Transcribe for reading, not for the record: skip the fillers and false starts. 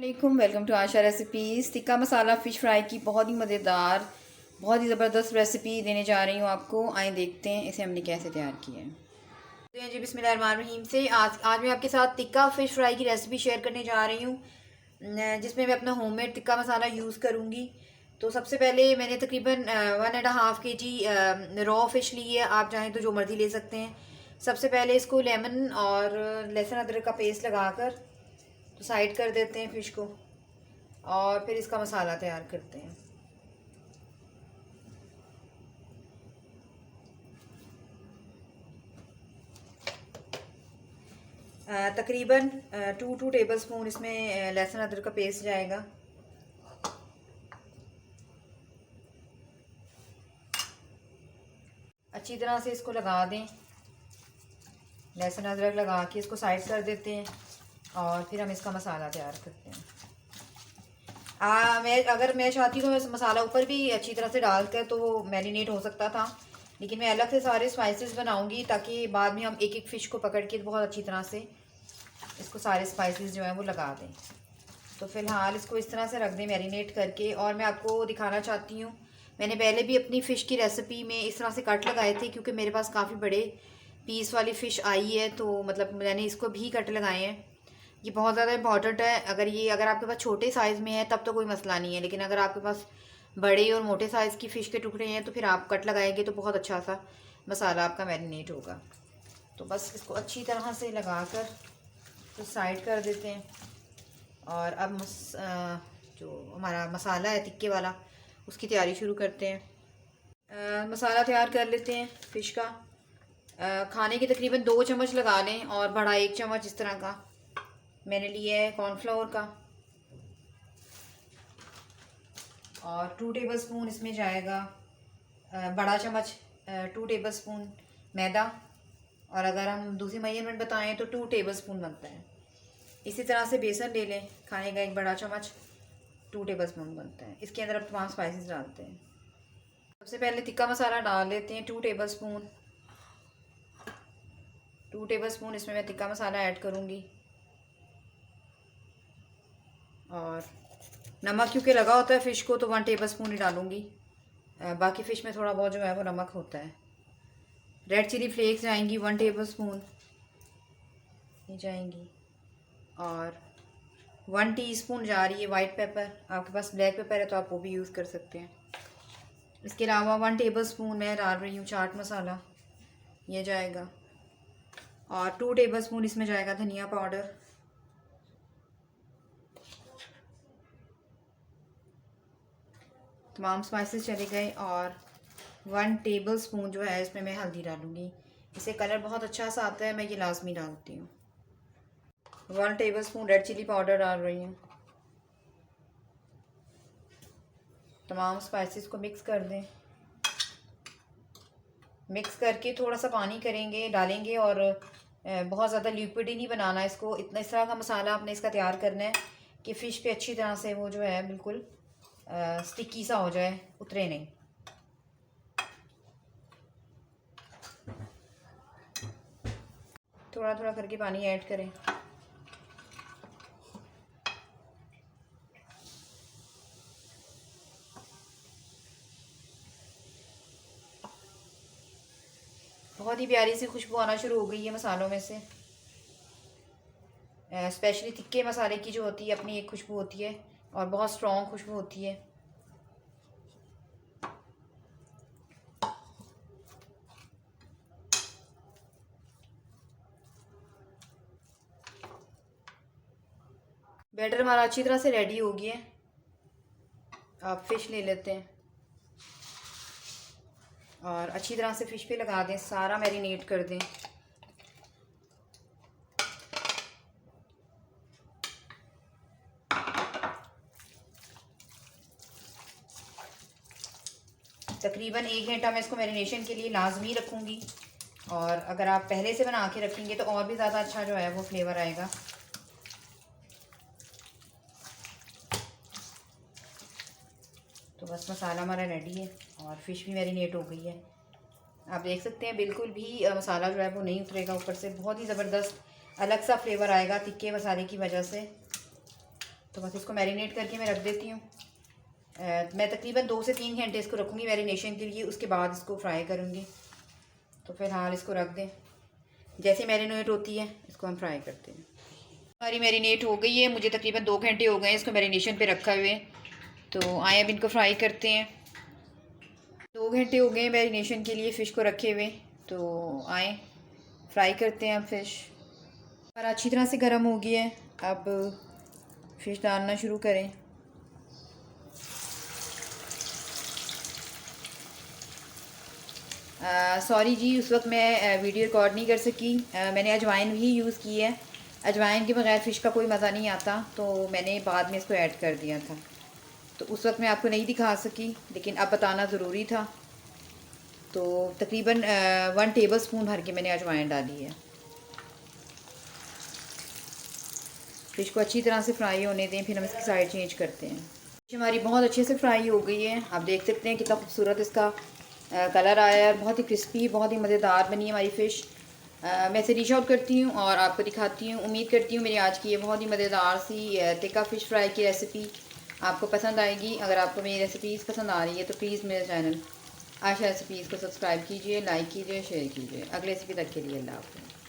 वालेकुम, welcome to Asha recipes. Tikka masala fish fry की बहुत ही मज़ेदार, बहुत ही ज़बरदस्त रेसिपी देने जा रही हूँ आपको। आए देखते हैं इसे हमने कैसे तैयार किया है। तो जी बिस्मिल्लाहिर्रहमानिर्रहीम से आज मैं आपके साथ टिक्का फ़िश फ्राई की रेसिपी शेयर करने जा रही हूँ, जिसमें मैं अपना होममेड टिक्का मसाला यूज़ करूँगी। तो सबसे पहले मैंने तकरीबन 1.5 kg रॉ फ़िश ली है। आप चाहें तो जो मर्ज़ी ले सकते हैं। सबसे पहले इसको लेमन और लहसुन अदरक का पेस्ट लगाकर तो साइड कर देते हैं फ़िश को, और फिर इसका मसाला तैयार करते हैं। तकरीबन 2 टेबल स्पून इसमें लहसुन अदरक का पेस्ट जाएगा। अच्छी तरह से इसको लगा दें। लहसुन अदरक लगा के इसको साइड कर देते हैं और फिर हम इसका मसाला तैयार करते हैं। अगर मैं चाहती हूँ तो मसाला ऊपर भी अच्छी तरह से डालकर तो वो मैरिनेट हो सकता था, लेकिन मैं अलग से सारे स्पाइसेस बनाऊंगी ताकि बाद में हम एक एक फ़िश को पकड़ के बहुत अच्छी तरह से इसको सारे स्पाइसेस जो हैं वो लगा दें। तो फ़िलहाल इसको इस तरह से रख दें मैरिनेट करके। और मैं आपको दिखाना चाहती हूँ, मैंने पहले भी अपनी फ़िश की रेसिपी में इस तरह से कट लगाए थे, क्योंकि मेरे पास काफ़ी बड़े पीस वाली फ़िश आई है, तो मतलब मैंने इसको भी कट लगाए हैं। ये बहुत ज़्यादा इंपॉर्टेंट है। अगर आपके पास छोटे साइज़ में है तब तो कोई मसला नहीं है, लेकिन अगर आपके पास बड़े और मोटे साइज़ की फ़िश के टुकड़े हैं तो फिर आप कट लगाएंगे तो बहुत अच्छा सा मसाला आपका मैरिनेट होगा। तो बस इसको अच्छी तरह से लगा कर तो साइड कर देते हैं। और अब जो हमारा मसाला है टिक्के वाला, उसकी तैयारी शुरू करते हैं। मसाला तैयार कर लेते हैं फ़िश का। खाने के तकरीबन 2 चम्मच लगा लें, और बड़ा 1 चम्मच इस तरह का मैंने लिया है कॉर्नफ्लोर का। और 2 टेबल स्पून इसमें जाएगा बड़ा चम्मच 2 टेबल स्पून मैदा। और अगर हम दूसरी मेजरमेंट बताएं तो 2 टेबल स्पून बनता है। इसी तरह से बेसन ले लें, खाने का 1 बड़ा चम्मच 2 टेबल स्पून बनता है। इसके अंदर अब तमाम स्पाइसेस डालते हैं। सबसे पहले टिक्का मसाला डाल लेते हैं 2 टेबल स्पून। 2 टेबल स्पून इसमें मैं टिक्का मसाला ऐड करूँगी। और नमक क्योंकि लगा होता है फ़िश को तो 1 टेबल स्पून ही डालूँगी। बाकी फ़िश में थोड़ा बहुत जो है वो नमक होता है। रेड चिली फ्लेक्स जाएंगी 1 टेबल स्पून ये जाएंगी। और 1 टीस्पून जा रही है वाइट पेपर। आपके पास ब्लैक पेपर है तो आप वो भी यूज़ कर सकते हैं। इसके अलावा 1 टेबल स्पून मैं डाल रही हूँ चाट मसाला, ये जाएगा। और 2 टेबल स्पून इसमें जाएगा धनिया पाउडर। तमाम स्पाइसेस चले गए। और 1 टेबल स्पून जो है इसमें मैं हल्दी डालूँगी। इससे कलर बहुत अच्छा सा आता है, मैं ये लाजमी डालती हूँ। 1 tablespoon red chilli powder डाल रही हूँ। तमाम स्पाइसेस को मिक्स कर दें। मिक्स करके थोड़ा सा पानी डालेंगे, और बहुत ज़्यादा लिक्विड ही नहीं बनाना इसको। इस तरह का मसाला आपने इसका तैयार करना है कि फ़िश पे अच्छी तरह से वो जो है बिल्कुल स्टिकी सा हो जाए, उतरे नहीं। थोड़ा थोड़ा करके पानी ऐड करें। बहुत ही प्यारी सी खुशबू आना शुरू हो गई है मसालों में से। स्पेशली तिक्के मसाले की जो होती है अपनी एक खुशबू होती है, और बहुत स्ट्रॉन्ग खुशबू होती है। बैटर हमारा अच्छी तरह से रेडी हो गया है। आप फ़िश ले लेते हैं और अच्छी तरह से फ़िश पे लगा दें, सारा मैरिनेट कर दें। तकरीबन 1 घंटा मैं इसको मैरिनेशन के लिए लाजमी रखूँगी। और अगर आप पहले से बना के रखेंगे तो और भी ज़्यादा अच्छा जो है वो फ्लेवर आएगा। तो बस मसाला हमारा रेडी है और फ़िश भी मैरिनेट हो गई है। आप देख सकते हैं बिल्कुल भी मसाला जो है वो नहीं उतरेगा ऊपर से। बहुत ही ज़बरदस्त अलग सा फ्लेवर आएगा तिक्के मसाले की वजह से। तो बस इसको मैरिनेट करके मैं रख देती हूँ। मैं तकरीबन 2 से 3 घंटे इसको रखूँगी मैरिनेशन के लिए, उसके बाद इसको फ्राई करूँगी। तो फ़िलहाल इसको रख दें, जैसे मैरिनेट होती है इसको हम फ्राई करते हैं। हमारी मैरिनेट हो गई है, मुझे तकरीबन 2 घंटे हो गए हैं इसको मैरिनेशन पे रखा हुए। तो आए अब इनको फ्राई करते हैं। 2 घंटे हो गए मैरिनेशन के लिए फ़िश को रखे हुए, तो आए फ्राई करते हैं अब फ़िश। और अच्छी तरह से गर्म हो गई है, अब फ़िश डालना शुरू करें। सॉरी जी, उस वक्त मैं वीडियो रिकॉर्ड नहीं कर सकी। मैंने अजवाइन भी यूज़ की है। अजवाइन के बगैर फ़िश का कोई मज़ा नहीं आता, तो मैंने बाद में इसको ऐड कर दिया था। तो उस वक्त मैं आपको नहीं दिखा सकी, लेकिन अब बताना ज़रूरी था। तो तकरीबन 1 टेबल स्पून भर के मैंने अजवाइन डाली है। फ़िश को अच्छी तरह से फ्राई होने दें, फिर हम इसकी साइड चेंज करते हैं। फ़िश हमारी बहुत अच्छे से फ्राई हो गई है, आप देख सकते हैं कितना खूबसूरत इसका कलर आया है। बहुत ही क्रिस्पी, बहुत ही मज़ेदार बनी है हमारी फ़िश। मैं इसे डिश आउट करती हूँ और आपको दिखाती हूँ। उम्मीद करती हूँ मेरी आज की ये बहुत ही मज़ेदार सी टिक्का फ़िश फ्राई की रेसिपी आपको पसंद आएगी। अगर आपको मेरी रेसिपीज़ पसंद आ रही है तो प्लीज़ मेरे चैनल आशा रेसिपीज़ को सब्सक्राइब कीजिए, लाइक कीजिए, शेयर कीजिए। अगले रेसिपी तक के लिए अल्लाह हाफ़िज़।